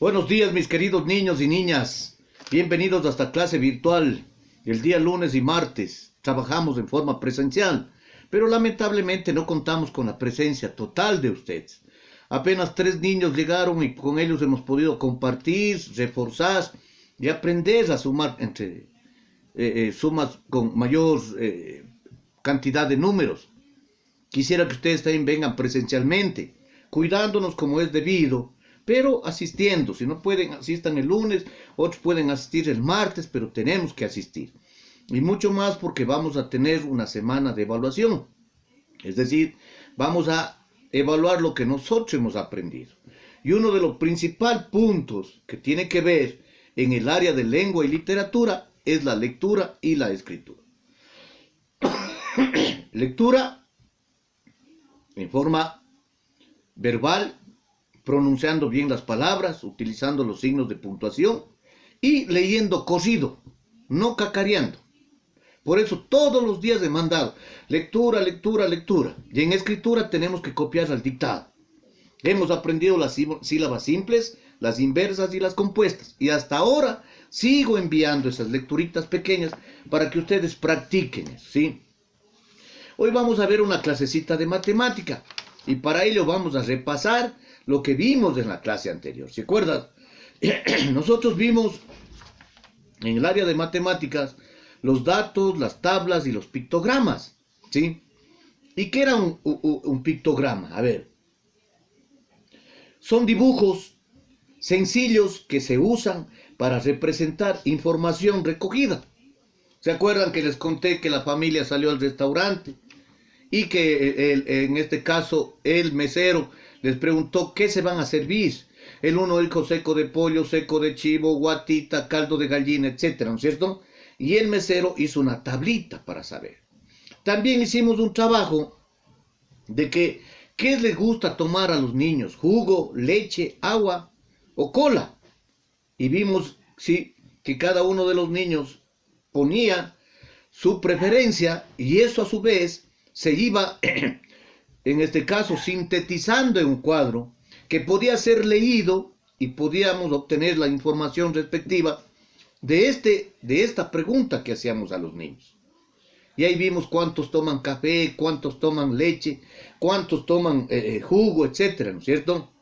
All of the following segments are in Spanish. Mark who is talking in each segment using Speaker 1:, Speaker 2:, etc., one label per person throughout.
Speaker 1: Buenos días, mis queridos niños y niñas. Bienvenidos a esta clase virtual. El día lunes y martes trabajamos en forma presencial, pero lamentablemente no contamos con la presencia total de ustedes. Apenas 3 niños llegaron y con ellos hemos podido compartir, reforzar y aprender a sumar entre sumas con mayor cantidad de números. Quisiera que ustedes también vengan presencialmente, cuidándonos como es debido, pero asistiendo. Si no pueden, asistan el lunes, otros pueden asistir el martes, pero tenemos que asistir. Y mucho más porque vamos a tener una semana de evaluación. Es decir, vamos a evaluar lo que nosotros hemos aprendido. Y uno de los principales puntos que tiene que ver en el área de lengua y literatura es la lectura y la escritura. Lectura en forma verbal, pronunciando bien las palabras, utilizando los signos de puntuación y leyendo corrido, no cacareando. Por eso todos los días he mandado lectura, lectura, lectura. Y en escritura tenemos que copiar al dictado. Hemos aprendido las sílabas simples, las inversas y las compuestas. Y hasta ahora sigo enviando esas lecturitas pequeñas para que ustedes practiquen eso, ¿sí? Hoy vamos a ver una clasecita de matemática. Y para ello vamos a repasar lo que vimos en la clase anterior. ¿Se acuerdan? Nosotros vimos en el área de matemáticas los datos, las tablas y los pictogramas, ¿sí? ¿Y qué era un pictograma? A ver, son dibujos sencillos que se usan para representar información recogida. ¿Se acuerdan que les conté que la familia salió al restaurante y que en este caso el mesero les preguntó qué se van a servir? El uno dijo seco de pollo, seco de chivo, guatita, caldo de gallina, etcétera, ¿no es cierto? Y el mesero hizo una tablita para saber. También hicimos un trabajo de qué les gusta tomar a los niños: jugo, leche, agua o cola. Y vimos, sí, que cada uno de los niños ponía su preferencia y eso a su vez se iba, en este caso, sintetizando en un cuadro que podía ser leído y podíamos obtener la información respectiva de esta pregunta que hacíamos a los niños. Y ahí vimos cuántos toman café, cuántos toman leche, cuántos toman jugo, etcétera, ¿no es cierto?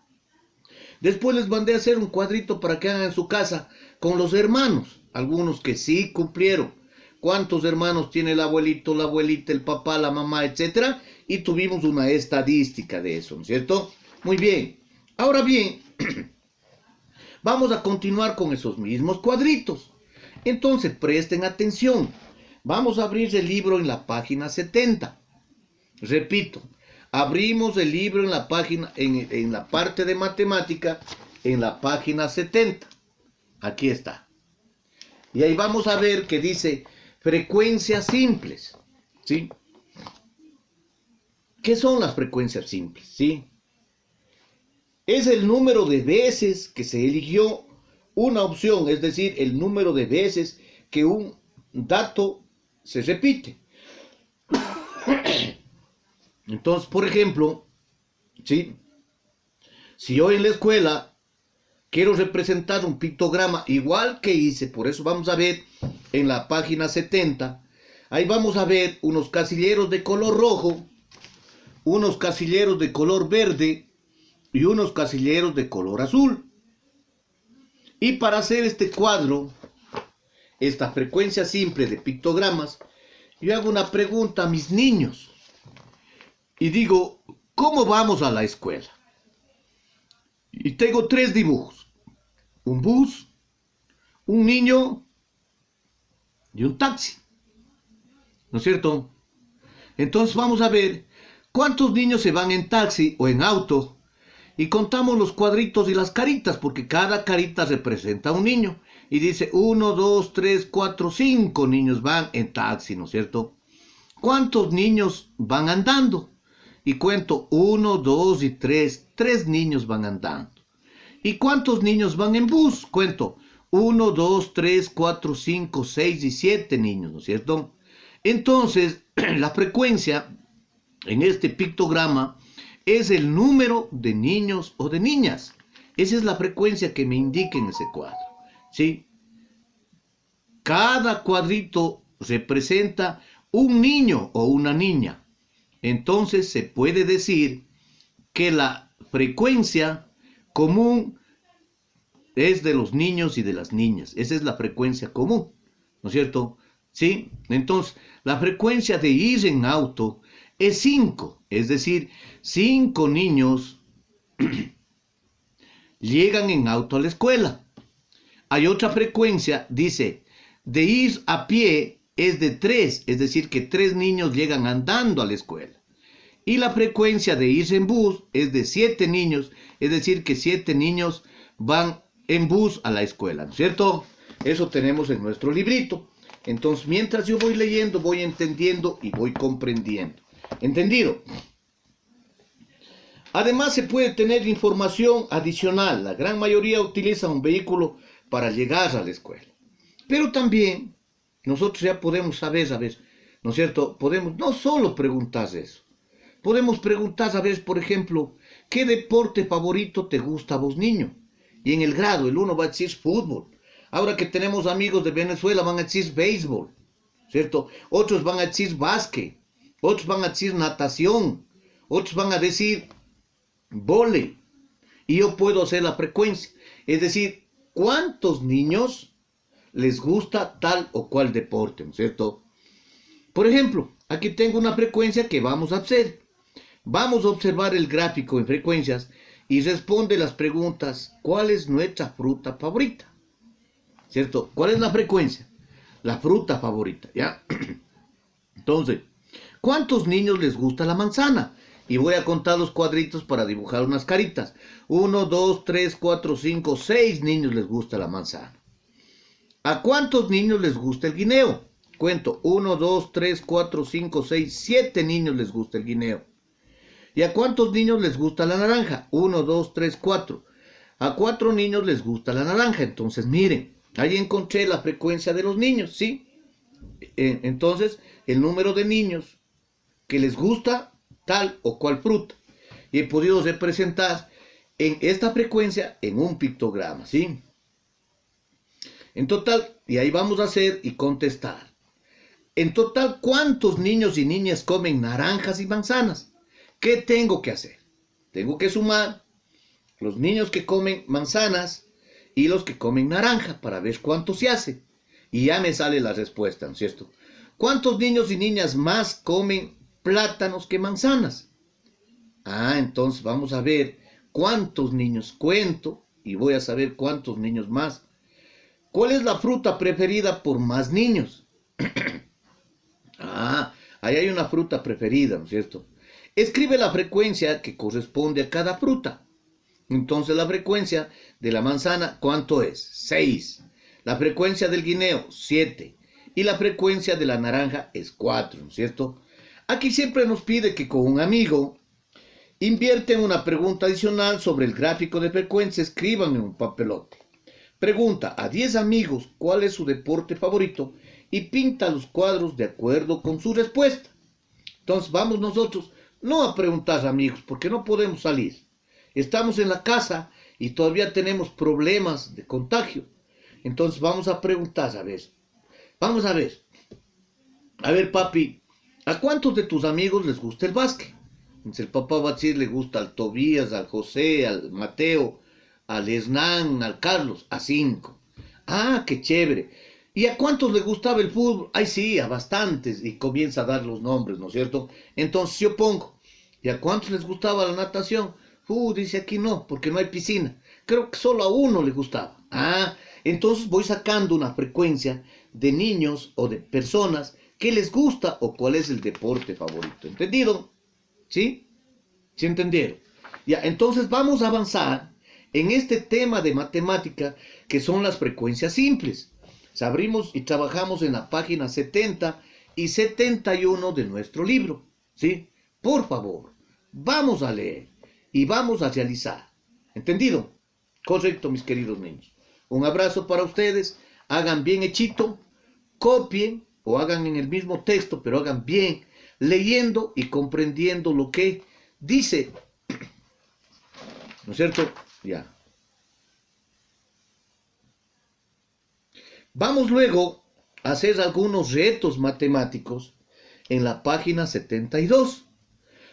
Speaker 1: Después les mandé a hacer un cuadrito para que hagan en su casa con los hermanos, algunos que sí cumplieron. ¿Cuántos hermanos tiene el abuelito, la abuelita, el papá, la mamá, etcétera? Y tuvimos una estadística de eso, ¿no es cierto? Muy bien. Ahora bien, vamos a continuar con esos mismos cuadritos. Entonces, presten atención. Vamos a abrir el libro en la página 70. Repito, abrimos el libro en la página, en la parte de matemática, en la página 70. Aquí está. Y ahí vamos a ver que dice frecuencias simples, ¿sí? ¿Qué son las frecuencias simples? ¿Sí? Es el número de veces que se eligió una opción, es decir, el número de veces que un dato se repite. Entonces, por ejemplo, ¿sí? Si yo en la escuela quiero representar un pictograma igual que hice, por eso vamos a ver en la página 70, ahí vamos a ver unos casilleros de color rojo, unos casilleros de color verde y unos casilleros de color azul. Y para hacer este cuadro, esta frecuencia simple de pictogramas, yo hago una pregunta a mis niños y digo, ¿cómo vamos a la escuela? Y tengo 3 dibujos: un bus, un niño y un taxi, ¿no es cierto? Entonces vamos a ver cuántos niños se van en taxi o en auto y contamos los cuadritos y las caritas, porque cada carita representa a un niño y dice 1, 2, 3, 4, 5 niños van en taxi, ¿no es cierto? ¿Cuántos niños van andando? Y cuento 1, 2 y 3, 3 niños van andando. ¿Y cuántos niños van en bus? Cuento 1, 2, 3, 4, 5, 6 y 7 niños, ¿no es cierto? Entonces, la frecuencia en este pictograma es el número de niños o de niñas Esa es la frecuencia que me indica en ese cuadro, ¿sí? Cada cuadrito representa un niño o una niña. Entonces se puede decir que la frecuencia común es de los niños y de las niñas. Esa es la frecuencia común, ¿no es cierto? ¿Sí? Entonces, la frecuencia de ir en auto es 5, es decir, 5 niños llegan en auto a la escuela. Hay otra frecuencia, dice, de ir a pie es de 3, es decir, que 3 niños llegan andando a la escuela. Y la frecuencia de ir en bus es de 7 niños, es decir, que 7 niños van en bus a la escuela, ¿no es cierto? Eso tenemos en nuestro librito. Entonces, mientras yo voy leyendo, voy entendiendo y voy comprendiendo. ¿Entendido? Además, se puede tener información adicional. La gran mayoría utiliza un vehículo para llegar a la escuela. Pero también nosotros ya podemos saber, ¿no es cierto? Podemos no solo preguntar eso. Podemos preguntar, por ejemplo, ¿qué deporte favorito te gusta a vos, niño? Y en el grado, el uno va a decir fútbol. Ahora que tenemos amigos de Venezuela, van a decir béisbol, ¿cierto? Otros van a decir básquet, otros van a decir natación, otros van a decir vóley. Y yo puedo hacer la frecuencia. Es decir, ¿cuántos niños les gusta tal o cual deporte, ¿no es cierto? Por ejemplo, aquí tengo una frecuencia que vamos a hacer. Vamos a observar el gráfico en frecuencias y responde las preguntas, ¿cuál es nuestra fruta favorita? ¿Cierto? ¿Cuál es la frecuencia? La fruta favorita, ¿ya? Entonces, ¿cuántos niños les gusta la manzana? Y voy a contar los cuadritos para dibujar unas caritas. 1, 2, 3, 4, 5, 6 niños les gusta la manzana. ¿A cuántos niños les gusta el guineo? Cuento, 1, 2, 3, 4, 5, 6, 7 niños les gusta el guineo. ¿Y a cuántos niños les gusta la naranja? 1, 2, 3, 4. A 4 niños les gusta la naranja. Entonces, miren, ahí encontré la frecuencia de los niños, ¿sí? Entonces, el número de niños que les gusta tal o cual fruta. Y he podido representar en esta frecuencia en un pictograma, ¿sí? En total, y ahí vamos a hacer y contestar. En total, ¿cuántos niños y niñas comen naranjas y manzanas? ¿Qué tengo que hacer? Tengo que sumar los niños que comen manzanas y los que comen naranja para ver cuánto se hace. Y ya me sale la respuesta, ¿no es cierto? ¿Cuántos niños y niñas más comen plátanos que manzanas? Entonces vamos a ver cuántos niños cuento y voy a saber cuántos niños más. ¿Cuál es la fruta preferida por más niños? Ahí hay una fruta preferida, ¿no es cierto? Escribe la frecuencia que corresponde a cada fruta. Entonces la frecuencia de la manzana, ¿cuánto es? 6. La frecuencia del guineo, 7. Y la frecuencia de la naranja es 4, ¿no es cierto? Aquí siempre nos pide que con un amigo invierten una pregunta adicional sobre el gráfico de frecuencia, escriban en un papelote. Pregunta a 10 amigos cuál es su deporte favorito y pinta los cuadros de acuerdo con su respuesta. Entonces vamos nosotros no a preguntar, amigos, porque no podemos salir. Estamos en la casa y todavía tenemos problemas de contagio. Entonces vamos a preguntar, vamos a ver. A ver, papi, ¿a cuántos de tus amigos les gusta el básquet? Entonces el papá va a decir, le gusta al Tobías, al José, al Mateo, al Hernán, al Carlos, a 5. Qué chévere. ¿Y a cuántos les gustaba el fútbol? Ay, sí, a bastantes. Y comienza a dar los nombres, ¿no es cierto? Entonces yo pongo, ¿y a cuántos les gustaba la natación? Dice aquí no, porque no hay piscina. Creo que solo a uno le gustaba. Entonces voy sacando una frecuencia de niños o de personas que les gusta o cuál es el deporte favorito. ¿Entendido? ¿Sí? ¿Sí entendieron? Ya, entonces vamos a avanzar en este tema de matemática que son las frecuencias simples. Abrimos y trabajamos en la página 70 y 71 de nuestro libro. ¿Sí? Por favor, vamos a leer y vamos a realizar. ¿Entendido? Correcto, mis queridos niños. Un abrazo para ustedes. Hagan bien hechito, copien o hagan en el mismo texto, pero hagan bien, leyendo y comprendiendo lo que dice. ¿No es cierto? Ya. Vamos luego a hacer algunos retos matemáticos en la página 72.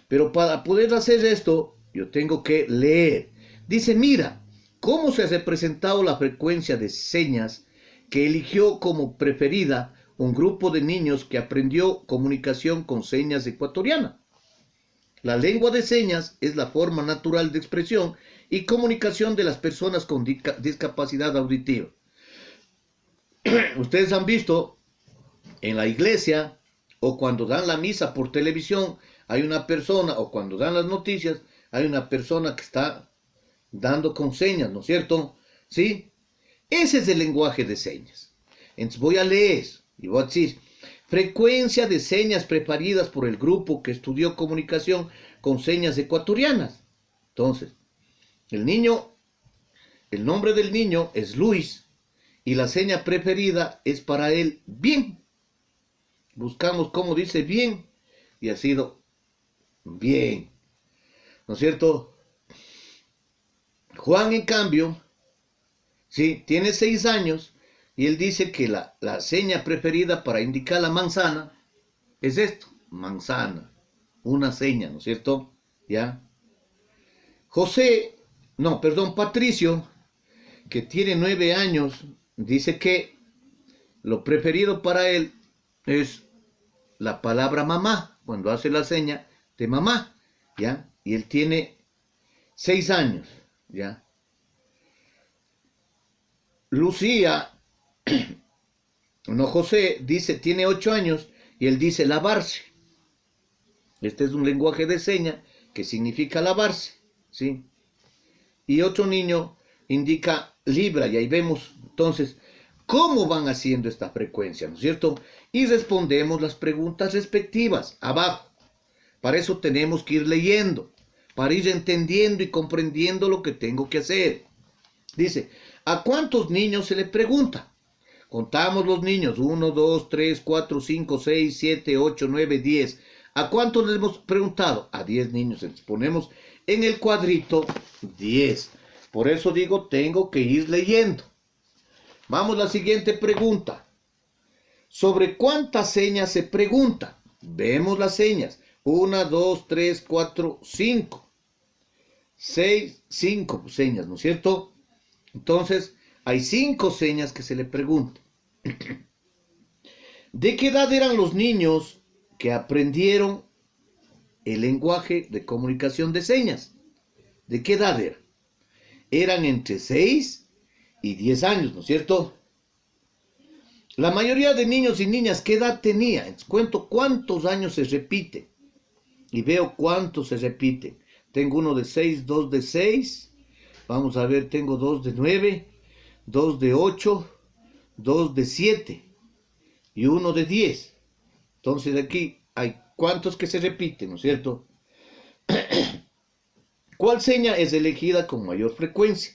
Speaker 1: Pero para poder hacer esto, yo tengo que leer. Dice, mira, ¿cómo se ha representado la frecuencia de señas que eligió como preferida un grupo de niños que aprendió comunicación con señas ecuatoriana? La lengua de señas es la forma natural de expresión y comunicación de las personas con discapacidad auditiva. Ustedes han visto en la iglesia o cuando dan la misa por televisión, hay una persona, o cuando dan las noticias, hay una persona que está dando con señas, ¿no es cierto? ¿Sí? Ese es el lenguaje de señas. Entonces voy a leer y voy a decir, frecuencia de señas preferidas por el grupo que estudió comunicación con señas ecuatorianas. Entonces, el nombre del niño es Luis y la seña preferida es para él bien. Buscamos cómo dice bien y ha sido bien, ¿no es cierto? Juan, en cambio, sí, tiene 6 años y él dice que la seña preferida para indicar la manzana es esto, manzana, una seña, ¿no es cierto? ¿Ya? Patricio, que tiene 9 años, dice que lo preferido para él es la palabra mamá, cuando hace la seña de mamá, ¿ya? Y él tiene 6 años, ¿ya? José dice, tiene 8 años y él dice lavarse. Este es un lenguaje de seña que significa lavarse, ¿sí? Y otro niño indica libra, y ahí vemos entonces cómo van haciendo esta frecuencia, ¿no es cierto? Y respondemos las preguntas respectivas abajo. Para eso tenemos que ir leyendo, para ir entendiendo y comprendiendo lo que tengo que hacer. Dice, ¿a cuántos niños se le pregunta? Contamos los niños, 1, 2, 3, 4, 5, 6, 7, 8, 9, 10. ¿A cuántos les hemos preguntado? A 10 niños. Entonces ponemos en el cuadrito 10. Por eso digo, tengo que ir leyendo. Vamos a la siguiente pregunta. ¿Sobre cuántas señas se pregunta? Vemos las señas. 1, 2, 3, 4, 5. 5 señas, ¿no es cierto? Entonces, hay 5 señas que se le preguntan. ¿De qué edad eran los niños que aprendieron el lenguaje de comunicación de señas? ¿De qué edad eran? Eran entre 6 y 10 años, ¿no es cierto? La mayoría de niños y niñas, ¿qué edad tenía? Cuento cuántos años se repite y veo cuántos se repiten. Tengo uno de 6, 2 de 6. Vamos a ver, tengo 2 de 9, 2 de 8, 2 de 7 y 1 de 10. Entonces aquí hay cuántos que se repiten, ¿no es cierto? ¿Cuál seña es elegida con mayor frecuencia?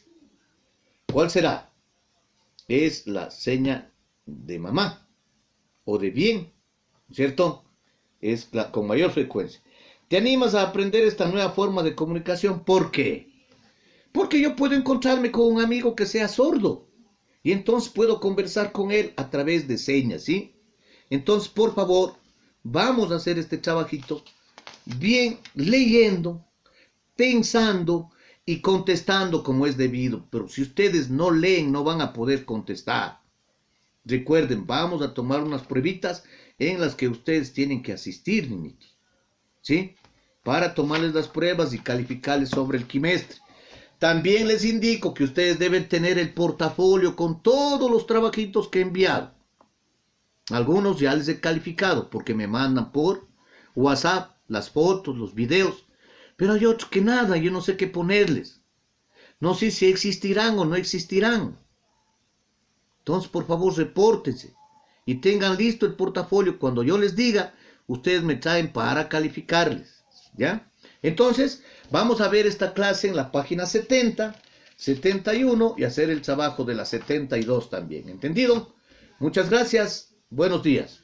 Speaker 1: ¿Cuál será? Es la seña de mamá o de bien, ¿cierto? Es la con mayor frecuencia. ¿Te animas a aprender esta nueva forma de comunicación? ¿Por qué? Porque yo puedo encontrarme con un amigo que sea sordo y entonces puedo conversar con él a través de señas, ¿sí? Entonces, por favor, vamos a hacer este trabajito bien leyendo, pensando y contestando como es debido. Pero si ustedes no leen, no van a poder contestar. Recuerden, vamos a tomar unas pruebitas en las que ustedes tienen que asistir, niñitos, ¿sí? Para tomarles las pruebas y calificarles sobre el quimestre. También les indico que ustedes deben tener el portafolio con todos los trabajitos que he enviado. Algunos ya les he calificado porque me mandan por WhatsApp las fotos, los videos. Pero hay otros que nada, yo no sé qué ponerles. No sé si existirán o no existirán. Entonces, por favor, repórtense y tengan listo el portafolio. Cuando yo les diga, ustedes me traen para calificarles, ¿ya? Entonces, vamos a ver esta clase en la página 70, 71 y hacer el trabajo de la 72 también. ¿Entendido? Muchas gracias. Buenos días.